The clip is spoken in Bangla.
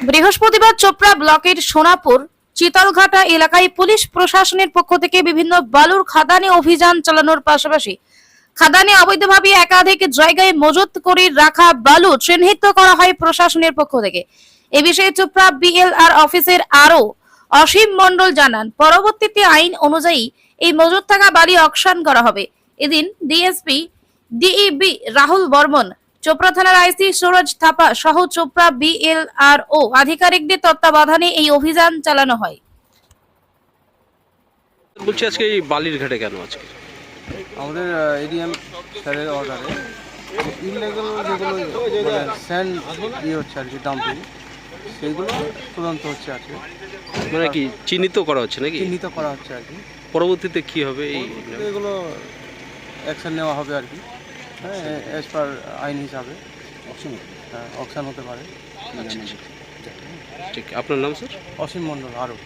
বৃহস্পতিবার চোপড়া ব্লকের সোনাপুর চিতলঘাটা এলাকায় পুলিশ প্রশাসনের পক্ষ থেকে বিভিন্ন বালুর খাদানে অভিযান চালানোর পাশাপাশি খাদানে অবৈধভাবে একাধিক জায়গায় মজুত করে রাখা বালু চিহ্নিত করা হয় প্রশাসনের পক্ষ থেকে। এ বিষয়ে চোপড়া বিএলআর অফিসের আরও অসীম মণ্ডল জানান, পরবর্তীতে আইন অনুযায়ী এই মজুত থাকা বালি অকশন করা হবে। এদিন ডিএসপি ডিইবি রাহুল বর্মন, চোপড়া থানার আইসি সুরজ থাপা সহ চোপড়া বিএলআরও আধিকারিকদের তত্ত্বাবধানে এই অভিযান চালানো হয়। বলছি আজকে এই বালির ঘাটে কেন আজকে? আমাদের এডিএম স্যারের অর্ডারে ইনলিগাল যেগুলো স্যান্ড হচ্ছে আর কি ডাম্পিং, সেইগুলো তদন্ত হচ্ছে আজকে। মানে কি চিহ্নিত করা হচ্ছে নাকি? চিহ্নিত করা হচ্ছে আর কি। পরবর্তীতে কি হবে? এই এগুলো অ্যাকশন নেওয়া হবে আর কি, হ্যাঁ, অ্যাজ পার আইন হিসাবে। অকশন হতে পারে। ঠিক, আপনার নাম স্যার? অসীম মণ্ডল আরও।